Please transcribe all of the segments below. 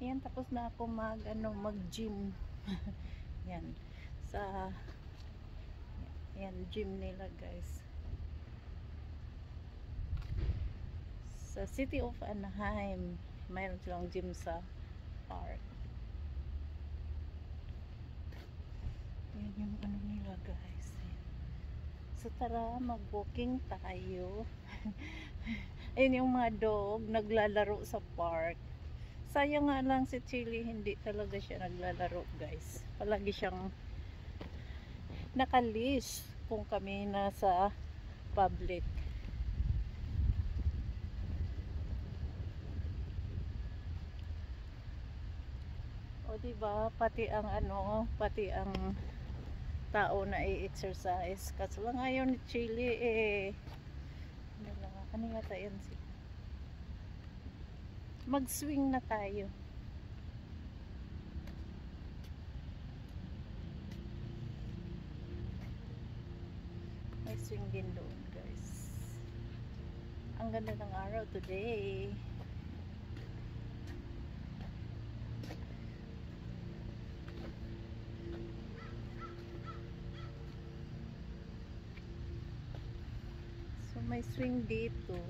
Yan, tapos na ako mag-gym. Yan. Sa yan, gym nila, guys. Sa City of Anaheim, mayroon silang gym sa park. Yan yung ano nila, guys. So tara, mag-walking tayo. Ayun yung mga dog naglalaro sa park. Sayang nga lang si Chili, hindi talaga siya naglalaro, guys. Palagi siyang nakalis kung kami nasa public. O diba, pati ang pati ang tao na i-exercise. Kaso lang ayaw ni Chili ano yata yan siya. Mag-swing na tayo. May swing din doon, guys. Ang ganda ng araw today. So may swing dito.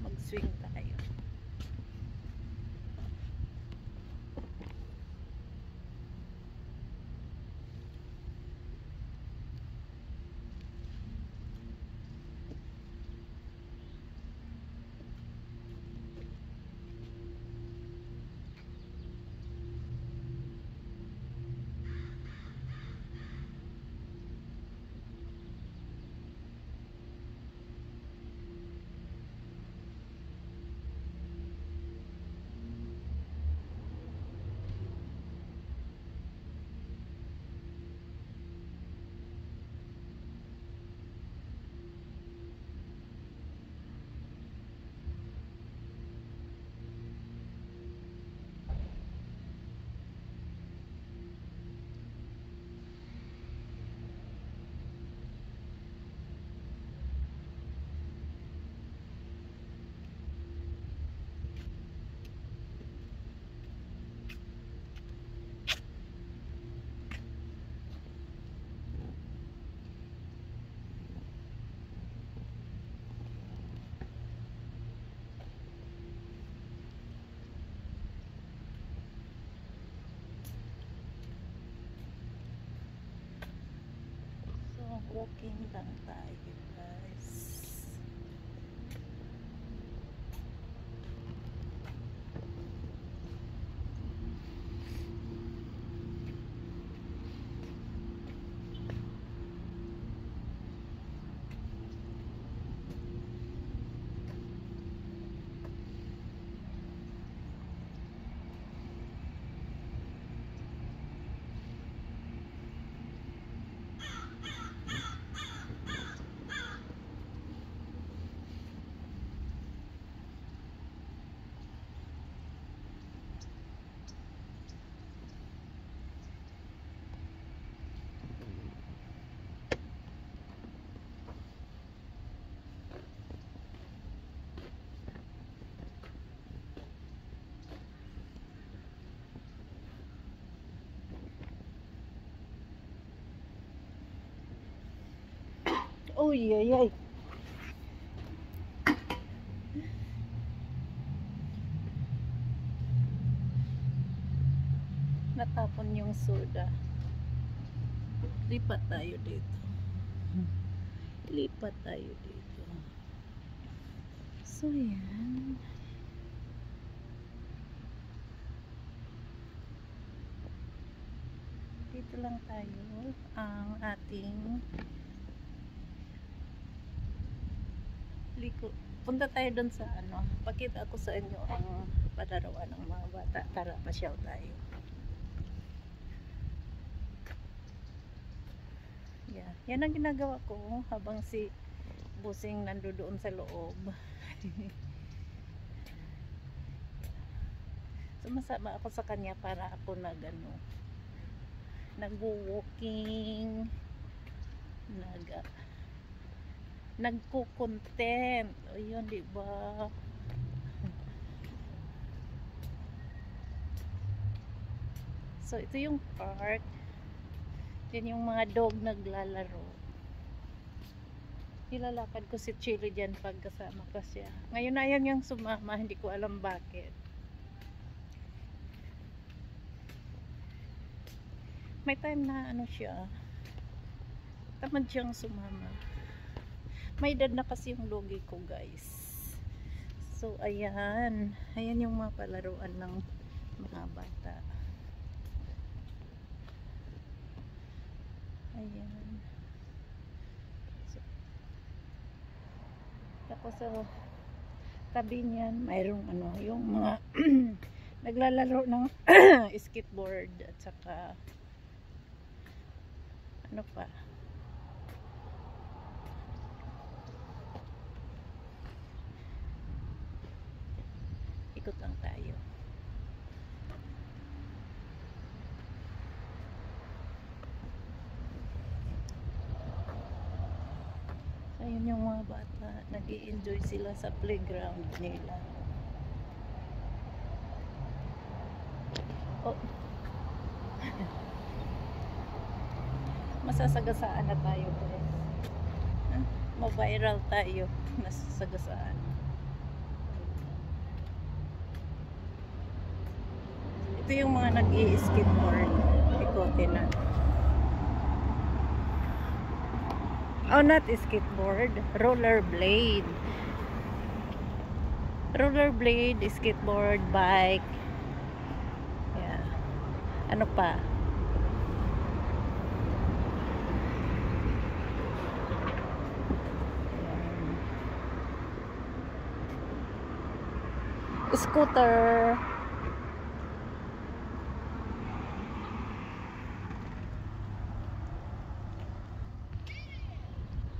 Mag-swing tayo. Walking lang tayo, guys. Oh, yay. Natapon yung soda. Lipat tayo dito. Lipat tayo dito. So, yan. Dito lang tayo ang ating liko. Punta tayo doon sa pakita ko sa inyo ang palarawan ng mga bata. Tara, pasyal tayo. Yeah. Yan ang ginagawa ko habang si Busing nandoon sa loob. Sumasama ako sa kanya para ako nagwo-walking, nagko-content. O yun, diba? So ito yung park. Yan yung mga dog naglalaro. Nilalakad ko si Chili dyan pag kasama ko siya. Ngayon na yan yung sumama, hindi ko alam bakit. May time na ano siya, tamad siyang sumama. May edad na kasi yung doggy ko, guys. So ayan, ayan yung mga palaruan ng mga bata. Ayan. So, tapos tabi niyan mayroong ano, yung mga naglalaro ng skateboard at saka ano pa, ikot lang tayo. So ayun yung mga bata, nag-i-enjoy sila sa playground nila. Oh. Masasagasaan na tayo, guys. Ma-viral tayo. Nasasagasaan. Ito yung mga nag-i-skateboard. Ikotin na. Oh, not skateboard. Rollerblade. Rollerblade, skateboard, bike. Yeah. Ano pa? Scooter.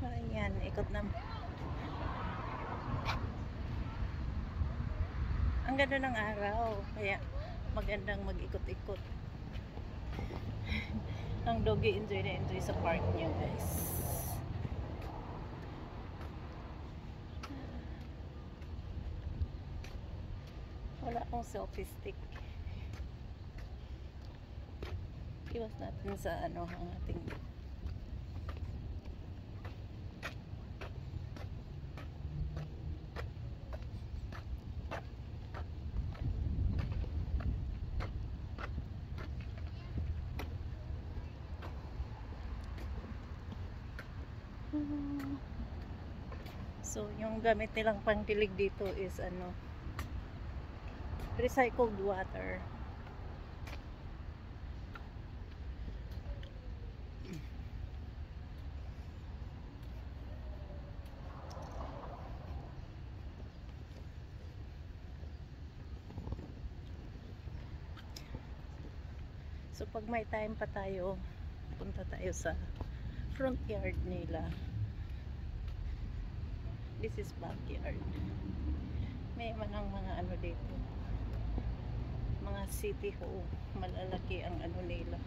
Ayan, ikot na. Ang ganda ng araw, kaya magandang mag-ikot-ikot. Ang doggy enjoy na enjoy sa park niya, guys. Wala akong selfie stick. Iwas natin sa ano ang ating so yung gamit nilang pangkilig dito is ano, recycled water. So pag may time pa tayo, punta tayo sa front yard nila. This is backyard. May manang mga ano dito, mga city home. Malalaki ang ano nila,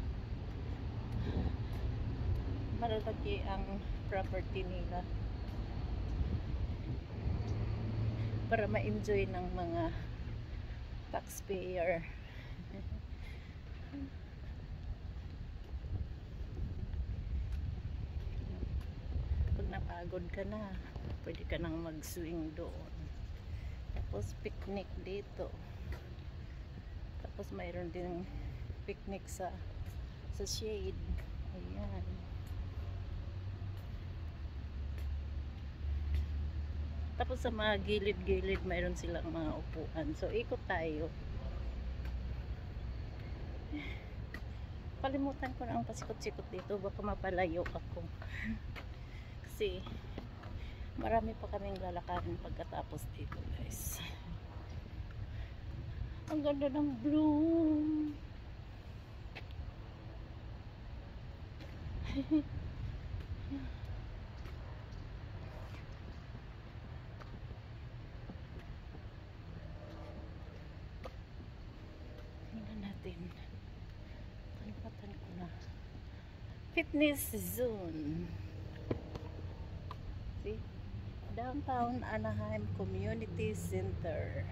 malalaki ang property nila para ma-enjoy ng mga taxpayer. Pag napagod ka na, pwede ka nang mag-swing doon. Tapos picnic dito. Tapos mayroon din picnic sa shade. Ayan. Tapos sa mga gilid-gilid mayroon silang mga upuan. So ikot tayo. Kalimutan ko na ang pasikot-sikot dito, baka mapalayo ako. Kasi marami pa kaming lalakarin pagkatapos dito, guys. Ang ganda ng bloom. Tingnan natin. Kalimutan ko na. Fitness zone. See? Downtown Anaheim Community Center.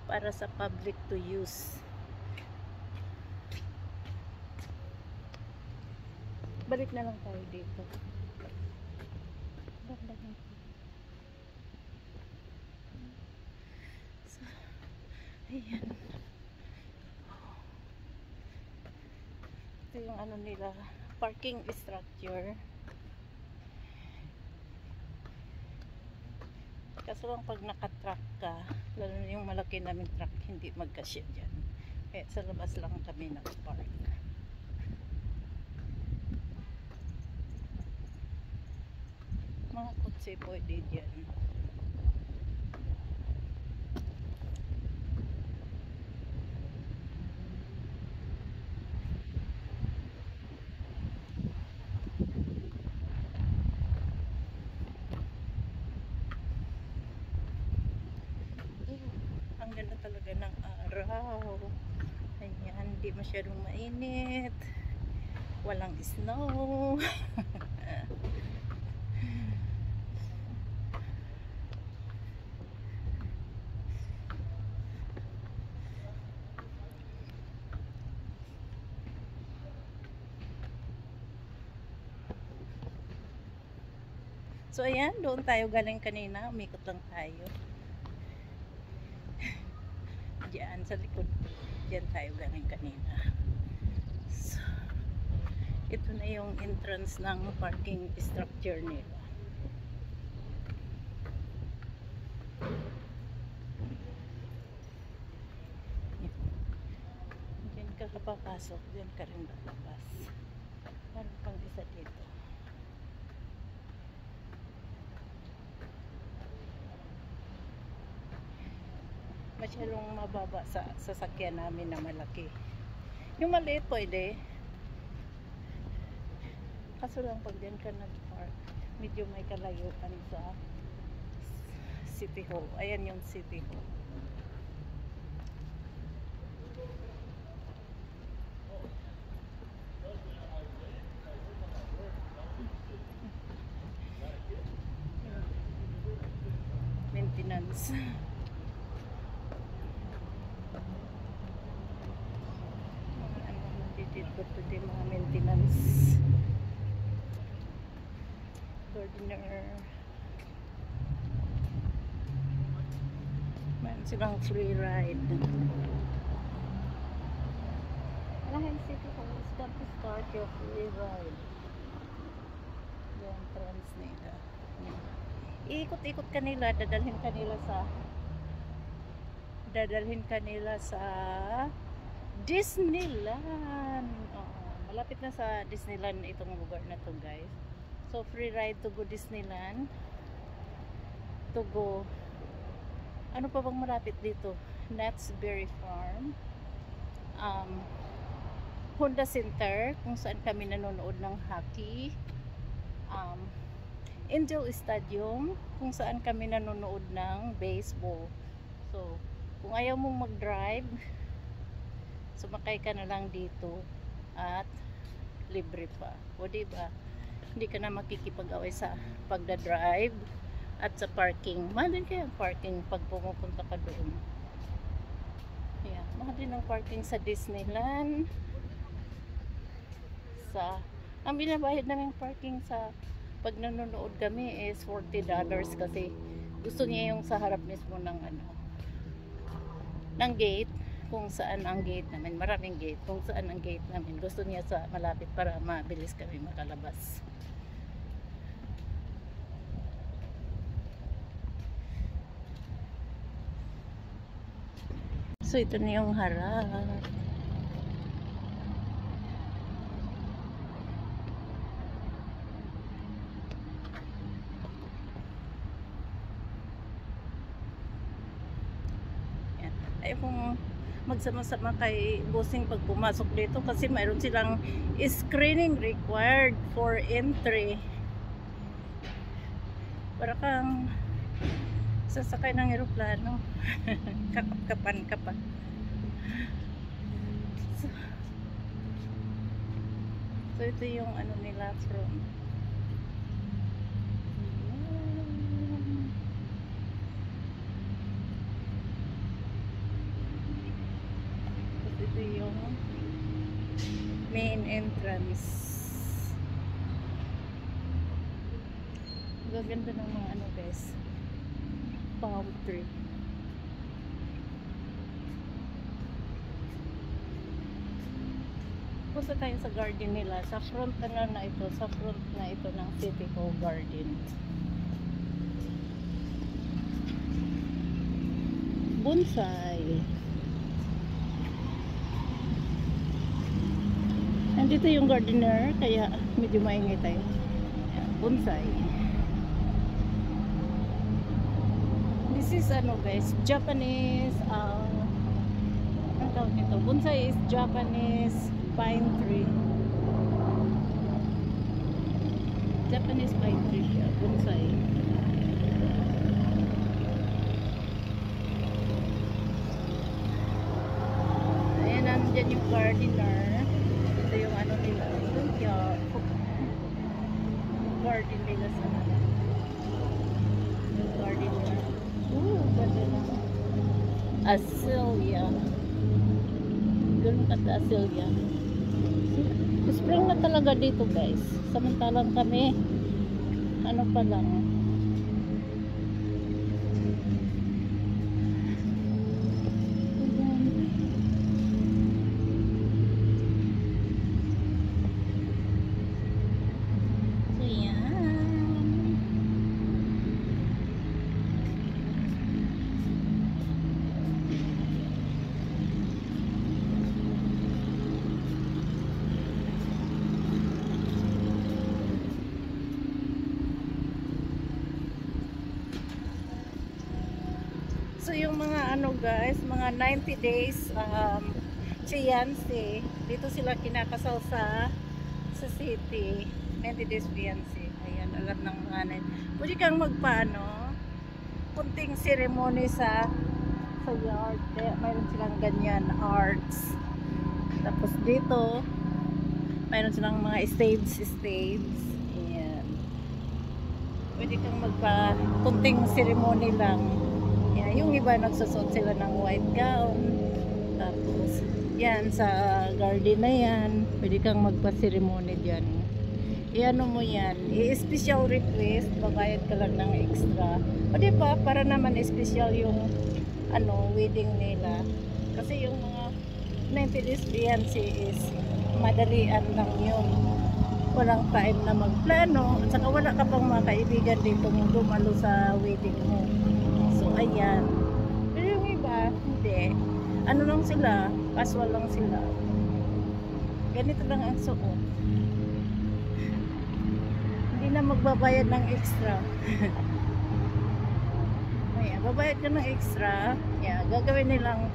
para sa public to use. Balik na lang tayo dito. So, ayan. Ito yung ano nila, parking structure. Kaso lang pag naka-truck ka, lalo na yung malaki naming truck, hindi magkasya dyan. Kaya sa labas lang kami nag-park. Mga kotse pwede dyan. Ang ganda talaga ng araw. Ayan, hindi masyadong mainit. Walang snow. So ayan, doon tayo galing kanina. Umikot lang tayo. Diyan sa likod. Diyan tayo galing kanina. So, ito na yung entrance ng parking structure nila. Diyan ka papasok, diyan ka rin lalabas. Ano pang isa dito? Masyadong mababa sa sasakyan namin na malaki. Yung maliit pwede. Kaso lang pag dyan ka nag-park, medyo may kalayuan sa City Hall. Ayan yung City Hall. Maintenance. Dito din mga maintenance, gardener, mayroon silang free ride. Alahan City Hall is got to start your free ride. Yung entrance nila, iikot-ikot kanila, dadalhin kanila sa Disneyland. Malapit na sa Disneyland itong lugar na to, guys. So free ride to go Disneyland, to go, ano pa bang malapit dito? Knott's Berry Farm, Honda Center kung saan kami nanonood ng hockey, Angel Stadium kung saan kami nanonood ng baseball. So kung ayaw mong mag-drive, sumakay ka na lang dito at libre pa. O diba? Hindi ka na makikipag-away sa pagda-drive at sa parking. Mahal din kaya ang parking pag pumupunta ka doon. Yeah, mahal din ang parking sa Disneyland. Ang binabayad namin parking sa pag nanonood kami is $40 kasi gusto niya yung sa harap mismo ng ng gate. Kung saan ang gate namin, maraming gate, kung saan ang gate namin, gusto niya sa malapit para mabilis kami makalabas. So ito na yung harap. Yan. Ayaw kong magsama-sama kay bossing pag pumasok dito kasi mayroon silang screening required for entry. Para kang sasakay ng eroplano. Kakap-kapan ka pa. So ito yung ano nila from guys. Gaganda ng mga ano guys, palm tree. Punta tayo sa garden nila, sa front na ito, sa front na ito ng City Hall Garden. Bonsai. Nandito yung gardener, kaya medyo maingay tayo. Bonsai. This is ano guys, Japanese, ang tawag nito? Bonsai is Japanese pine tree. Japanese pine tree siya, bonsai. Ayan, nandyan yung gardener. Ito yung ano nila. Garden nila sa yung gardener. Ganda na. Azalea. Ganun kata Azalea. Spring na talaga dito guys. Samantalang kami ano pa lang. So yan. So yung mga ano guys, mga 90 days fiancé, dito sila kinakasal sa city. 90 days fiancé. Ayan, alam ng mga pwede kang magpaano, kunting ceremony sa yard. Kaya mayroon silang ganyan, arts. Tapos dito, mayroon silang mga stage. Ayan. Pwede kang magpa kunting ceremony lang. Yung iba nagsusot sila ng white gown, tapos yan sa garden na yan pwede kang magpa-ceremony dyan. Iano mo yan, i-special request, babayad ka lang ng extra, o diba para naman special yung ano wedding nila. Kasi yung mga 90 days fiancé is madalian lang yun, walang time na magplano, at saka wala ka pang mga kaibigan dito dumalo sa wedding mo. So ayan. Pero yung iba, hindi. Ano lang sila, casual lang sila. Ganito lang ang suot. Hindi na magbabayad ng extra. Ayan, babayad ka ng extra. Yeah, gagawin nilang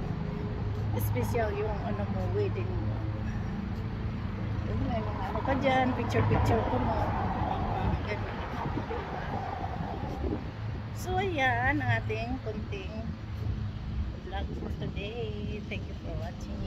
special yung ano mo, wedding mo. May mga ano ka dyan, picture ko mo. Ganun. So ayan ang ating kunting vlog for today. Thank you for watching.